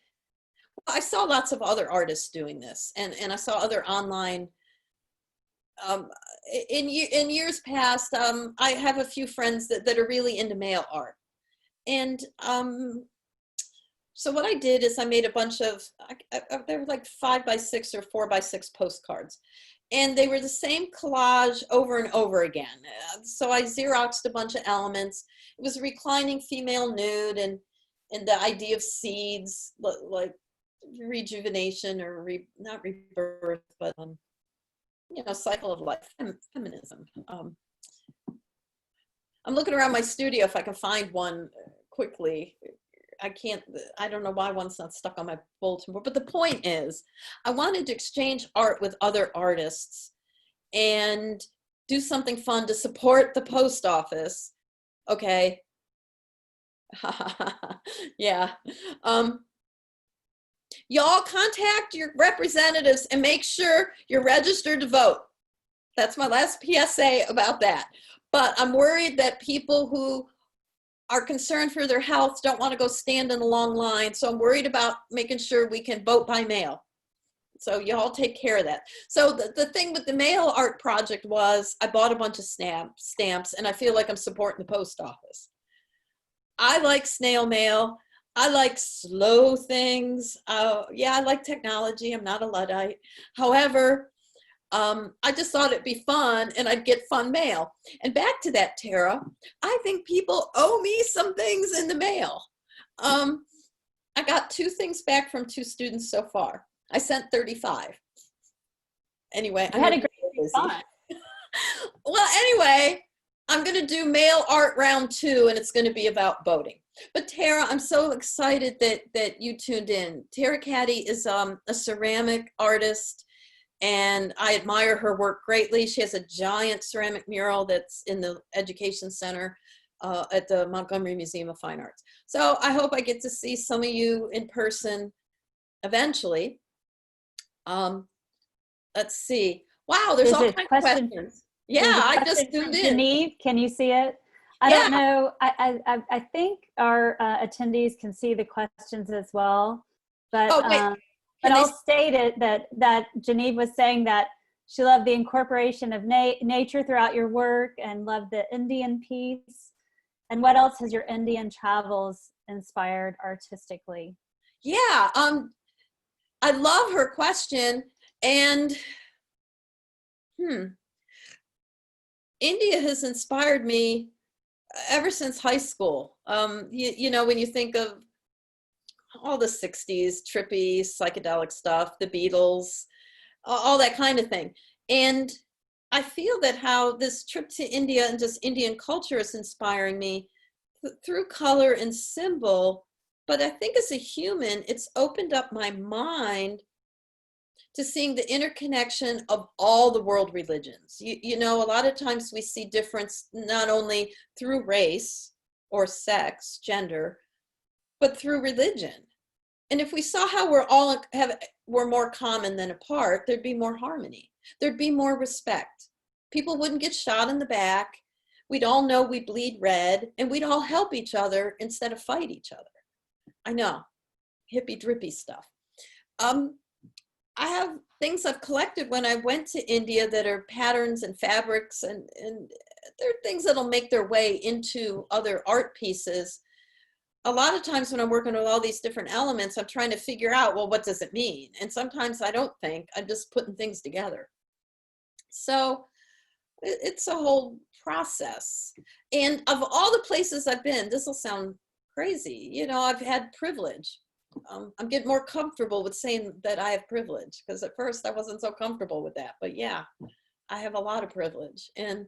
I saw lots of other artists doing this, and I saw other online. In years past, I have a few friends that are really into mail art, and so what I did is I made a bunch of, they were like 5x6 or 4x6 postcards, and they were the same collage over and over again. So I Xeroxed a bunch of elements. It was a reclining female nude, and the idea of seeds, like rejuvenation or not rebirth, but cycle of life, feminism. I'm looking around my studio if I can find one quickly. I don't know why one's not stuck on my bulletin board, but the point is, I wanted to exchange art with other artists and do something fun to support the post office. Okay. Yeah. Y'all contact your representatives and make sure you're registered to vote. That's my last PSA about that. But I'm worried that people who are concerned for their health don't want to go stand in a long line. So I'm worried about making sure we can vote by mail. So y'all take care of that. So the thing with the mail art project was I bought a bunch of stamps, and I feel like I'm supporting the post office. I like snail mail. I like slow things. Yeah, I like technology. I'm not a Luddite. However, I just thought it'd be fun, and I'd get fun mail. And back to that, Tara, I think people owe me some things in the mail. I got 2 things back from 2 students so far. I sent 35. Anyway, I had a great response. Well, anyway, I'm going to do mail art round 2, and it's going to be about voting. But Tara, I'm so excited that you tuned in. Tara Caddy is a ceramic artist, and I admire her work greatly. She has a giant ceramic mural that's in the Education Center at the Montgomery Museum of Fine Arts. So I hope I get to see some of you in person eventually. Let's see. Wow, there's all kinds of questions. Yeah, I just tuned in. Genevieve, can you see it? I don't know. I think our attendees can see the questions as well, but but I'll state it that Genevieve was saying that she loved the incorporation of nature throughout your work and loved the Indian piece. And what else has your Indian travels inspired artistically? Yeah, I love her question, and India has inspired me ever since high school. You know, when you think of all the 60s, trippy, psychedelic stuff, the Beatles, all that kind of thing. And I feel that how this trip to India and just Indian culture is inspiring me through color and symbol. But I think as a human, it's opened up my mind to seeing the interconnection of all the world religions. You know, a lot of times we see difference not only through race or sex, gender, but through religion. And if we saw how we're more common than apart, there'd be more harmony. There'd be more respect. People wouldn't get shot in the back. We'd all know we bleed red, and we'd all help each other instead of fight each other. I know, hippy drippy stuff. I have things I've collected when I went to India that are patterns and fabrics, and they're things that'll make their way into other art pieces. A lot of times when I'm working with all these different elements, I'm trying to figure out, well, what does it mean? And sometimes I don't think, I'm just putting things together. So it's a whole process. And of all the places I've been, this will sound crazy, you know, I've had privilege. I'm getting more comfortable with saying that I have privilege, because at first I wasn't so comfortable with that. But yeah, I have a lot of privilege. And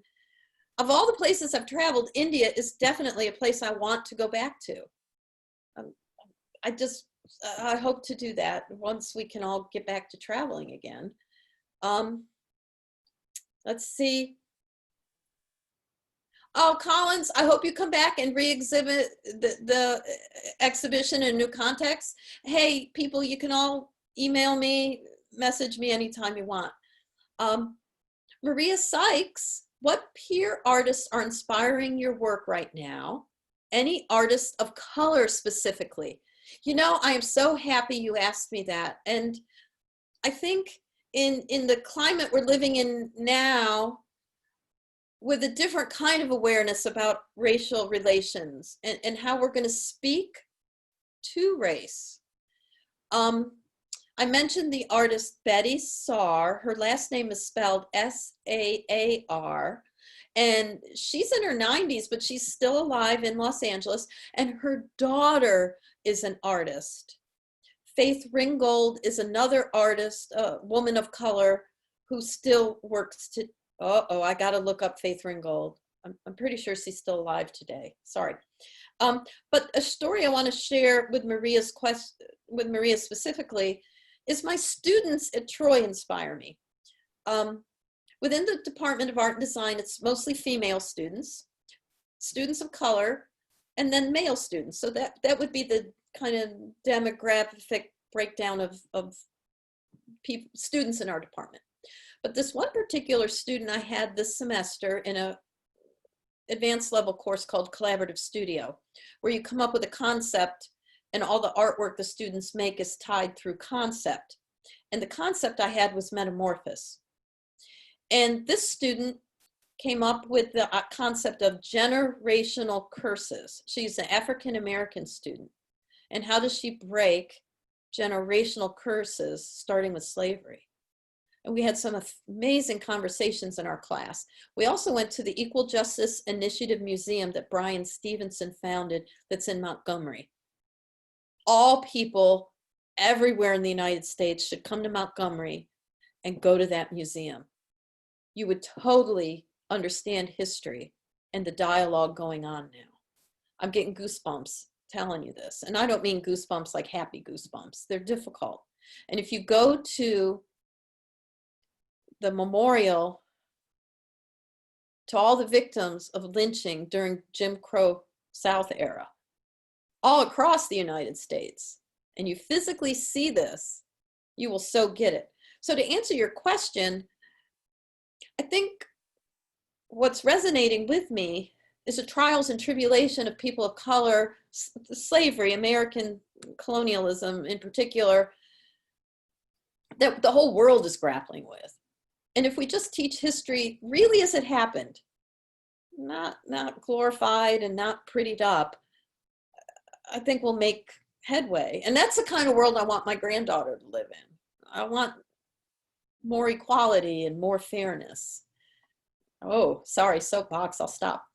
of all the places I've traveled, India is definitely a place I want to go back to. I hope to do that once we can all get back to traveling again. Let's see. Oh, Collins, I hope you come back and re-exhibit the exhibition in a new context. Hey, people, you can all email me, message me anytime you want. Maria Sykes, what peer artists are inspiring your work right now? Any artists of color specifically? You know, I am so happy you asked me that. And I think in the climate we're living in now, with a different kind of awareness about racial relations and how we're going to speak to race. I mentioned the artist Betty Saar. Her last name is spelled S-A-A-R. And she's in her 90s, but she's still alive in Los Angeles. And her daughter is an artist. Faith Ringgold is another artist, a woman of color who still works to, I got to look up Faith Ringgold. I'm pretty sure she's still alive today. Sorry. But a story I want to share with Maria specifically is my students at Troy inspire me. Within the Department of Art and Design, it's mostly female students, students of color, and then male students. So that would be the kind of demographic breakdown of people, students in our department. But this one particular student I had this semester in a advanced level course called Collaborative Studio, where you come up with a concept and all the artwork the students make is tied through concept. And the concept I had was metamorphosis. And this student came up with the concept of generational curses. She's an African-American student. And how does she break generational curses, starting with slavery? And we had some amazing conversations in our class. We also went to the Equal Justice Initiative Museum that Brian Stevenson founded that's in Montgomery. All people everywhere in the United States should come to Montgomery and go to that museum. You would totally understand history and the dialogue going on now. I'm getting goosebumps telling you this. And I don't mean goosebumps like happy goosebumps. They're difficult. And if you go to the memorial to all the victims of lynching during Jim Crow South era, all across the United States, and you physically see this, you will so get it. So to answer your question, I think what's resonating with me is the trials and tribulation of people of color, slavery, American colonialism in particular, that the whole world is grappling with. And if we just teach history really as it happened, not glorified and not prettied up, I think we'll make headway. And that's the kind of world I want my granddaughter to live in. I want more equality and more fairness. Oh, sorry, soapbox, I'll stop.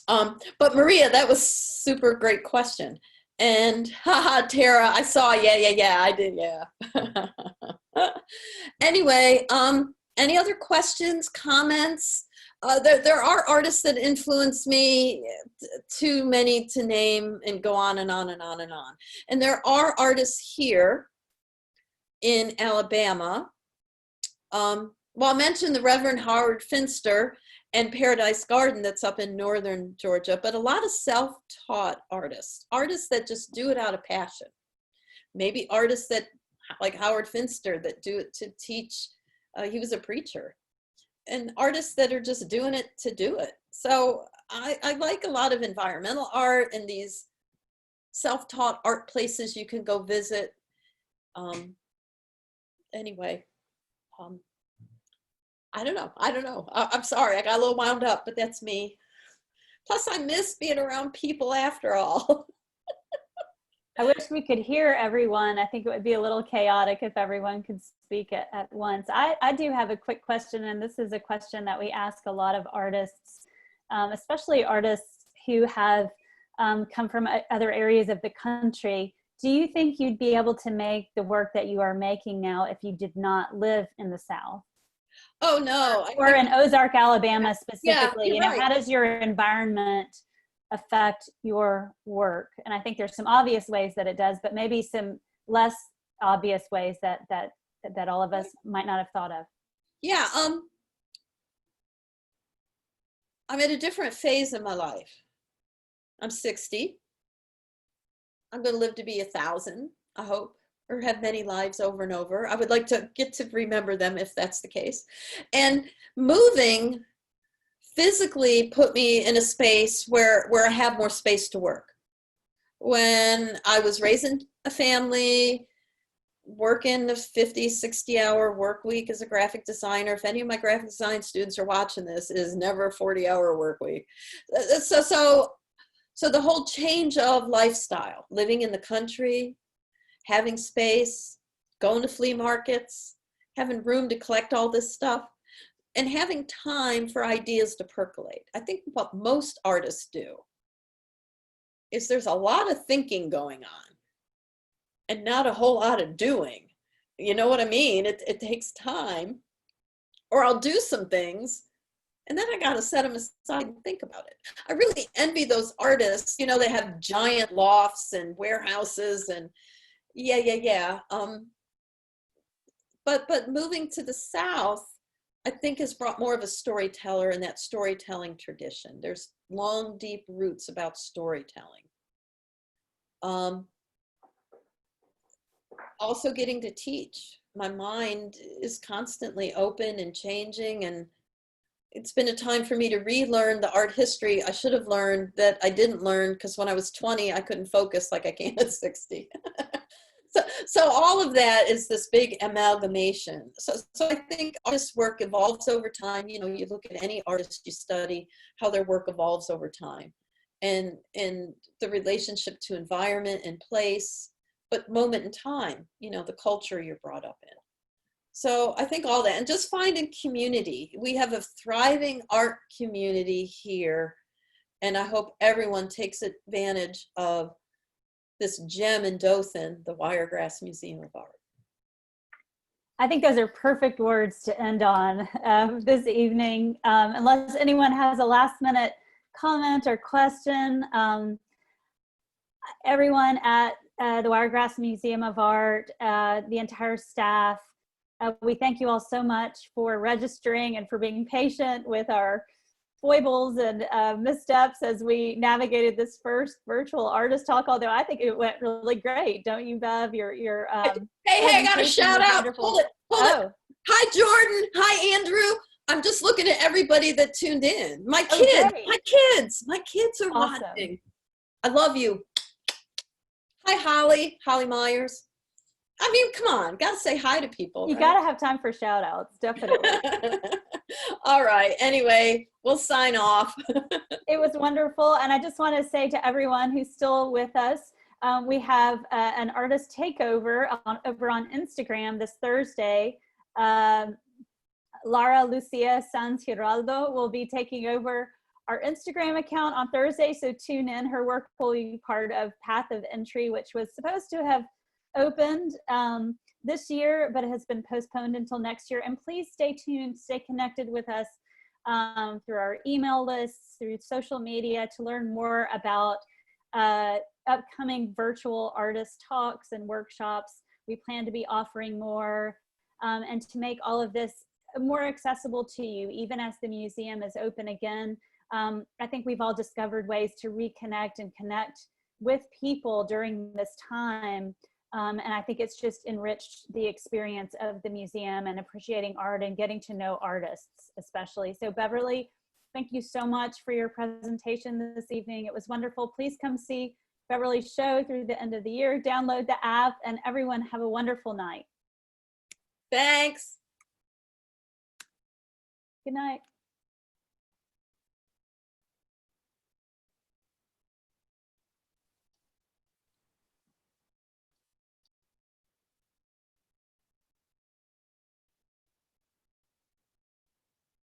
But Maria, that was super great question. And haha, Tara, I saw, yeah, I did, yeah. Anyway, any other questions, comments? There are artists that influence me, too many to name and go on and on and on and on. And there are artists here in Alabama. Well, I mentioned the Reverend Howard Finster and Paradise Garden that's up in northern Georgia, but a lot of self-taught artists that just do it out of passion. Maybe artists that, like Howard Finster, that do it to teach. He was a preacher. And artists that are just doing it to do it. So I like a lot of environmental art and these self-taught art places you can go visit. Anyway, I don't know. I'm sorry, I got a little wound up, but that's me. Plus, I miss being around people after all. I wish we could hear everyone. I think it would be a little chaotic if everyone could speak at once. I do have a quick question, and this is a question that we ask a lot of artists, especially artists who have come from other areas of the country. Do you think you'd be able to make the work that you are making now if you did not live in the South? Oh, no. Or in Ozark, Alabama specifically, yeah, you know, right. how does your environment affect your work? And I think there's some obvious ways that it does, but maybe some less obvious ways that all of us might not have thought of. Yeah, I'm at a different phase in my life. I'm 60. I'm going to live to be 1,000, I hope, or have many lives over and over. I would like to get to remember them if that's the case. And moving physically put me in a space where I have more space to work. When I was raising a family, working the 50, 60-hour work week as a graphic designer, if any of my graphic design students are watching this, it is never a 40-hour work week. So the whole change of lifestyle, living in the country, having space, going to flea markets, having room to collect all this stuff, and having time for ideas to percolate. I think what most artists do is there's a lot of thinking going on and not a whole lot of doing. You know what I mean? It takes time. Or I'll do some things and then I got to set them aside and think about it. I really envy those artists, you know, they have giant lofts and warehouses and yeah. But moving to the South, I think has brought more of a storyteller and that storytelling tradition. There's long, deep roots about storytelling. Also getting to teach. My mind is constantly open and changing, and it's been a time for me to relearn the art history I should have learned that I didn't learn because when I was 20, I couldn't focus like I can at 60. So all of that is this big amalgamation. So I think artist work evolves over time. You know, you look at any artist you study, how their work evolves over time, and the relationship to environment and place, but moment in time, you know, the culture you're brought up in. So I think all that, and just finding community. We have a thriving art community here, and I hope everyone takes advantage of this gem in Dothan, the Wiregrass Museum of Art. I think those are perfect words to end on this evening. Unless anyone has a last minute comment or question, everyone at the Wiregrass Museum of Art, the entire staff, we thank you all so much for registering and for being patient with our foibles and missteps as we navigated this first virtual artist talk, although I think it went really great. Don't you, Bev? Your hey, I got a shout out. Hold it. Hi, Jordan. Hi, Andrew. I'm just looking at everybody that tuned in. My kids are awesome. Watching. I love you. Hi, Holly Myers. I mean, come on, gotta say hi to people. You right? gotta have time for shout outs, definitely. All right, anyway, we'll sign off. It was wonderful. And I just want to say to everyone who's still with us, we have an artist takeover over on Instagram this Thursday. Lara Lucia Sanz Giraldo will be taking over our Instagram account on Thursday, so tune in. Her work will be part of Path of Entry, which was supposed to have opened this year, but it has been postponed until next year. And please stay tuned, stay connected with us through our email lists, through social media, to learn more about upcoming virtual artist talks and workshops. We plan to be offering more, and to make all of this more accessible to you, even as the museum is open again. I think we've all discovered ways to reconnect and connect with people during this time. And I think it's just enriched the experience of the museum and appreciating art and getting to know artists especially. So Beverly, thank you so much for your presentation this evening. It was wonderful. Please come see Beverly's show through the end of the year. Download the app, and everyone have a wonderful night. Thanks. Good night.